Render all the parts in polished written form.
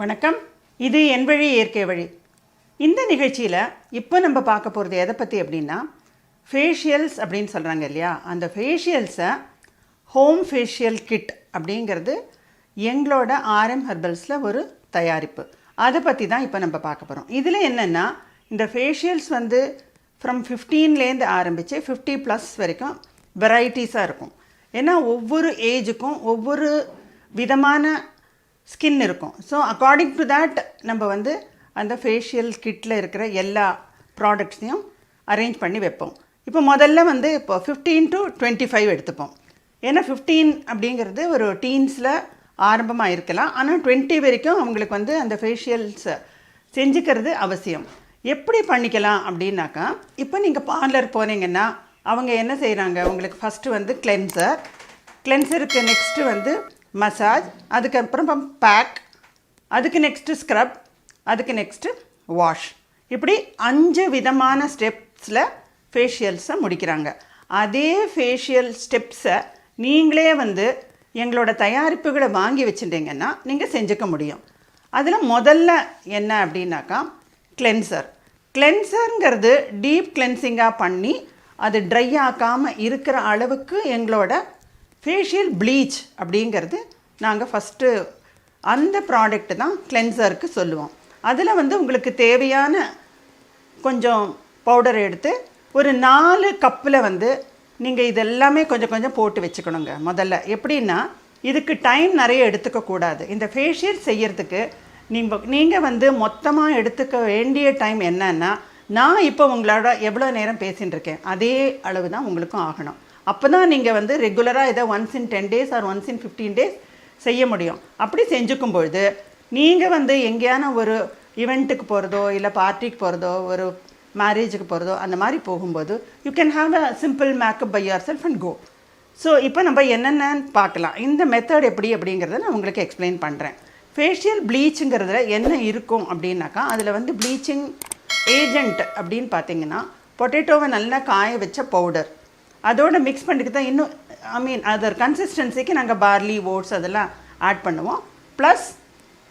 வணக்கம். இது என் வழி இயற்கை வழி. இந்த நிகழ்ச்சியில் இப்போ நம்ம பார்க்க போகிறது எதை பற்றி அப்படின்னா ஃபேஷியல்ஸ் அப்படின்னு சொல்கிறாங்க இல்லையா, அந்த ஃபேஷியல்ஸை ஹோம் ஃபேஷியல் கிட் அப்படிங்கிறது எங்களோட ஆர்எம் ஹெர்பல்ஸில் ஒரு தயாரிப்பு. அதை பற்றி தான் இப்போ நம்ம பார்க்க போகிறோம். இதில் என்னென்னா இந்த ஃபேஷியல்ஸ் வந்து ஃப்ரம் 15லேருந்து ஆரம்பித்து 50+ வரைக்கும் வெரைட்டிஸாக இருக்கும். ஏன்னா ஒவ்வொரு ஏஜுக்கும் ஒவ்வொரு விதமான ஸ்கின் இருக்கும். ஸோ அக்கார்டிங் டு தேட் நம்ம வந்து அந்த ஃபேஷியல் கிட்டில் இருக்கிற எல்லா ப்ராடக்ட்ஸையும் அரேஞ்ச் பண்ணி வைப்போம். இப்போ முதல்ல வந்து இப்போ 15 to 25 எடுத்துப்போம். ஏன்னா 15 அப்படிங்கிறது ஒரு டீன்ஸில் ஆரம்பமாக இருக்கலாம், ஆனால் 20 வரைக்கும் அவங்களுக்கு வந்து அந்த ஃபேஷியல்ஸை செஞ்சுக்கிறது அவசியம். எப்படி பண்ணிக்கலாம் அப்படின்னாக்கா, இப்போ நீங்கள் பார்லர் போனீங்கன்னா அவங்க என்ன செய்கிறாங்க, உங்களுக்கு ஃபஸ்ட்டு வந்து கிளென்சருக்கு நெக்ஸ்ட்டு வந்து மசாஜ், அதுக்கப்புறம் பேக், அதுக்கு நெக்ஸ்ட்டு ஸ்க்ரப், அதுக்கு நெக்ஸ்ட்டு வாஷ், இப்படி 5 விதமான ஸ்டெப்ஸில் ஃபேஷியல்ஸை முடிக்கிறாங்க. அதே ஃபேஷியல் ஸ்டெப்ஸை நீங்களே வந்து எங்களோட தயாரிப்புகளை வாங்கி வச்சுட்டிங்கன்னா நீங்கள் செஞ்சுக்க முடியும். அதில் முதல்ல என்ன அப்படின்னாக்கா கிளென்சருங்கிறது டீப் கிளென்சிங்காக பண்ணி அது ட்ரை ஆக்காமல் இருக்கிற அளவுக்கு எங்களோட ஃபேஷியல் ப்ளீச் அப்படிங்கிறது நாங்கள் ஃபஸ்ட்டு அந்த ப்ராடக்ட் தான் கிளென்சருக்கு சொல்லுவோம். அதில் வந்து உங்களுக்கு தேவையான கொஞ்சம் பவுடர் எடுத்து ஒரு 4 கப்பில் வந்து நீங்கள் இதெல்லாமே கொஞ்சம் கொஞ்சம் போட்டு வச்சுக்கணுங்க. முதல்ல எப்படின்னா, இதுக்கு டைம் நிறைய எடுத்துக்கக்கூடாது. இந்த ஃபேஷியல் செய்யறதுக்கு நீங்கள் வந்து மொத்தமாக எடுத்துக்க வேண்டிய டைம் என்னன்னா, நான் இப்போ உங்களோட எவ்வளோ நேரம் பேசின்னு இருக்கேன் அதே அளவு தான் உங்களுக்கும் ஆகணும். அப்போ தான் நீங்கள் வந்து ரெகுலராக இதை once in 10 days or once in 15 days செய்ய முடியும். அப்படி செஞ்சுக்கும் பொழுது நீங்கள் வந்து எங்கேயான ஒரு ஈவெண்ட்டுக்கு போகிறதோ இல்லை பார்ட்டிக்கு போகிறதோ ஒரு மேரேஜுக்கு போகிறதோ அந்த மாதிரி போகும்போது you can have a simple makeup by yourself and go. So இப்போ நம்ம என்னென்னு பார்க்கலாம். இந்த மெத்தட் எப்படி அப்படிங்கிறத நான் உங்களுக்கு எக்ஸ்பிளைன் பண்ணுறேன். ஃபேஷியல் ப்ளீச்சுங்கிறதுல என்ன இருக்கும் அப்படின்னாக்கா, அதில் வந்து ப்ளீச்சிங் ஏஜெண்ட் அப்படின்னு பார்த்தீங்கன்னா பொட்டேட்டோவை நல்லா காய வச்ச பவுடர், அதோடு மிக்ஸ் பண்ணிட்டு தான் இன்னும் அதர் கன்சிஸ்டன்சிக்கு நாங்கள் பார்லி ஓட்ஸ் அதெல்லாம் ஆட் பண்ணுவோம். ப்ளஸ்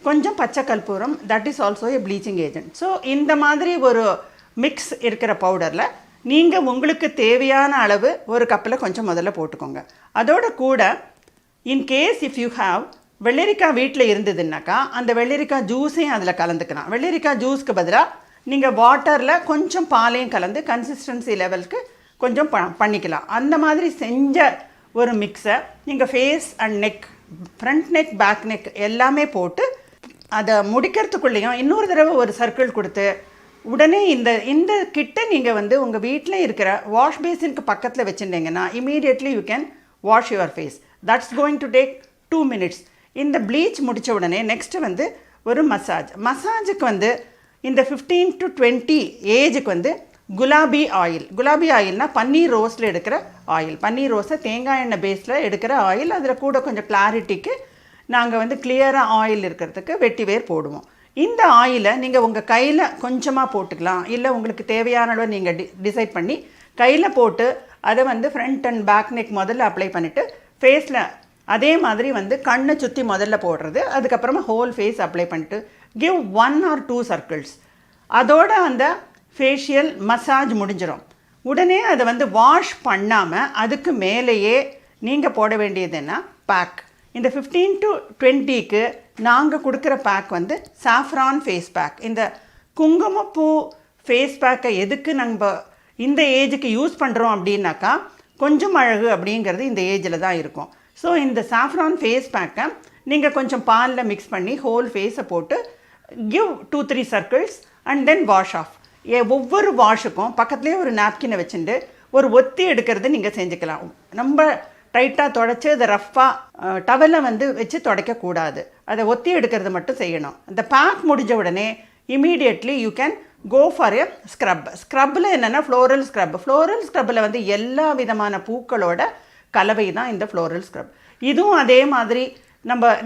கொஞ்சம் பச்சை கற்பூரம், that is also A bleaching agent. So இந்த மாதிரி ஒரு மிக்ஸ் இருக்கிற பவுடரில் நீங்கள் உங்களுக்கு தேவையான அளவு ஒரு கப்பில் கொஞ்சம் முதல்ல போட்டுக்கோங்க. அதோட கூட இன்கேஸ் இஃப் யூ ஹாவ் வெள்ளரிக்காய் வீட்டில் இருந்ததுன்னாக்கா அந்த வெள்ளரிக்காய் ஜூஸையும் அதில் கலந்துக்கலாம். வெள்ளரிக்காய் ஜூஸ்க்கு பதிலாக நீங்கள் வாட்டரில் கொஞ்சம் பாலையும் கலந்து கன்சிஸ்டன்சி லெவலுக்கு கொஞ்சம் பண்ணிக்கலாம். அந்த மாதிரி செஞ்ச ஒரு மிக்ஸை நீங்கள் face and neck, front neck, back neck எல்லாமே போட்டு அதை முடிக்கிறதுக்குள்ளேயும் இன்னொரு தடவை ஒரு சர்க்கிள் கொடுத்து உடனே இந்த கிட்ட நீங்கள் வந்து உங்கள் வீட்டில் இருக்கிற வாஷ் பேசினுக்கு பக்கத்தில் வச்சுருந்தீங்கன்னா immediately you can wash your face. That's going to take 2 minutes. இந்த ப்ளீச் முடித்த உடனே நெக்ஸ்ட்டு வந்து ஒரு மசாஜுக்கு வந்து இந்த 15 to 20 ஏஜுக்கு வந்து குலாபி ஆயில்னால் பன்னீர் ரோஸில் எடுக்கிற ஆயில். பன்னீர் ரோஸை தேங்காய் எண்ணெய் பேஸில் எடுக்கிற ஆயில். அதில் கூட கொஞ்சம் கிளாரிட்டிக்கு நாங்கள் வந்து கிளியராக ஆயில் இருக்கிறதுக்கு வெட்டி வேர் போடுவோம். இந்த ஆயிலை நீங்கள் உங்கள் கையில் கொஞ்சமாக போட்டுக்கலாம், இல்லை உங்களுக்கு தேவையான அளவு நீங்கள் டிசைட் பண்ணி கையில் போட்டு அதை வந்து ஃப்ரண்ட் அண்ட் பேக் நெக் முதல்ல அப்ளை பண்ணிவிட்டு ஃபேஸில் அதே மாதிரி வந்து கண்ணை சுற்றி முதல்ல போடுறது, அதுக்கப்புறமா ஹோல் ஃபேஸ் அப்ளை பண்ணிட்டு கிவ் 1 or 2 circles. அதோட அந்த ஃபேஷியல் மசாஜ் முடிஞ்சிடும். உடனே அதை வந்து வாஷ் பண்ணாமல் அதுக்கு மேலேயே நீங்கள் போட வேண்டியதுன்னா பேக். இந்த 15 to 20க்கு நாங்கள் கொடுக்குற பேக் வந்து சாஃப்ரான் ஃபேஸ் பேக். இந்த குங்குமப்பூ ஃபேஸ் பேக்கை எதுக்கு நம்ம இந்த ஏஜுக்கு யூஸ் பண்ணுறோம் அப்படின்னாக்கா, கொஞ்சம் அழகு அப்படிங்கிறது இந்த ஏஜில் தான் இருக்கும். ஸோ இந்த சாஃப்ரான் ஃபேஸ் பேக்கை நீங்கள் கொஞ்சம் பாலில் மிக்ஸ் பண்ணி ஹோல் ஃபேஸை போட்டு give 2-3 circles and then wash of. ஒவ்வொரு வாஷுக்கும் பக்கத்துலேயே ஒரு நாப்கினை வச்சுட்டு ஒரு ஒத்தி எடுக்கிறது நீங்கள் செஞ்சுக்கலாம். ரொம்ப டைட்டாக தொடச்சி அதை ரஃப்பாக டவலில் வந்து வச்சு துடைக்கக்கூடாது, அதை ஒத்தி எடுக்கிறது மட்டும் செய்யணும். அந்த பேக் முடிஞ்ச உடனே immediately you can go for a ஸ்க்ரப்பில் என்னென்னா ஃப்ளோரல் ஸ்க்ரப்பில் வந்து எல்லா விதமான பூக்களோட கலவை தான் இந்த ஃப்ளோரல் ஸ்க்ரப். இதுவும் அதே மாதிரி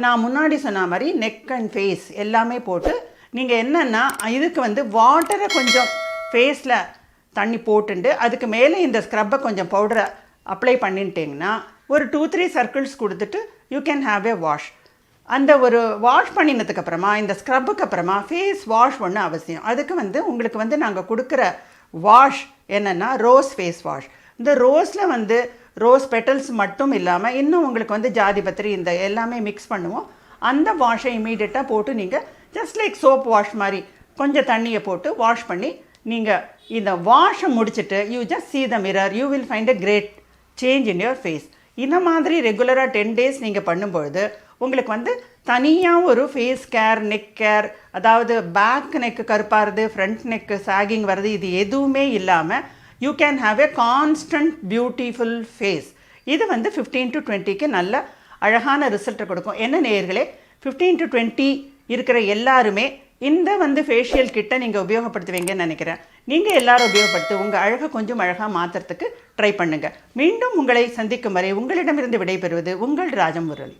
நான் முன்னாடி சொன்ன மாதிரி நெக் அண்ட் ஃபேஸ் எல்லாமே போட்டு நீங்கள் என்னென்னா இதுக்கு வந்து வாட்டரை கொஞ்சம் ஃபேஸில் தண்ணி போட்டுண்டு அதுக்கு மேலே இந்த ஸ்க்ரப்பை கொஞ்சம் பவுடரை அப்ளை பண்ணிட்டீங்கன்னா ஒரு 2-3 circles கொடுத்துட்டு you can have a wash. அந்த ஒரு வாஷ் பண்ணினதுக்கு அப்புறமா இந்த ஸ்க்ரப்புக்கு அப்புறமா ஃபேஸ் வாஷ் ஒன்று அவசியம். அதுக்கு வந்து உங்களுக்கு வந்து நாங்கள் கொடுக்குற வாஷ் என்னென்னா ரோஸ் ஃபேஸ் வாஷ். இந்த ரோஸில் வந்து ரோஸ் பெட்டல்ஸ் மட்டும் இல்லாமல் இன்னும் உங்களுக்கு வந்து ஜாதிபத்திரி இந்த எல்லாமே மிக்ஸ் பண்ணுவோம். அந்த வாஷை இமீடியட்டாக போட்டு நீங்கள் ஜஸ்ட் லைக் சோப் வாஷ் மாதிரி கொஞ்சம் தண்ணியை போட்டு வாஷ் பண்ணி நீங்கள் இந்த வாஷை முடிச்சுட்டு you just see the mirror, you will find a great change in your face. இந்த மாதிரி ரெகுலராக 10 days நீங்கள் பண்ணும்பொழுது உங்களுக்கு வந்து தனியாக ஒரு ஃபேஸ் கேர், நெக் கேர், அதாவது பேக் நெக்கு கருப்பாகிறது, ஃப்ரண்ட் நெக்கு சாகிங் வர்றது, இது எதுவுமே இல்லாமல் you can have a constant beautiful face. இது வந்து 15 to 20க்கு நல்ல அழகான ரிசல்ட்டை கொடுக்கும். என்ன நேயர்களே, 15 to 20 இருக்கிற எல்லாருமே இந்த வந்து ஃபேஷியல் கிட்ட நீங்கள் உபயோகப்படுத்துவீங்கன்னு நினைக்கிறேன். நீங்கள் எல்லாரும் உபயோகப்படுத்தி உங்கள் அழகை கொஞ்சம் அழகாக மாற்றுறதுக்கு ட்ரை பண்ணுங்கள். மீண்டும் உங்களை சந்திக்கும் வரை உங்களிடமிருந்து விடைபெறுவது உங்கள் ராஜமுரளி.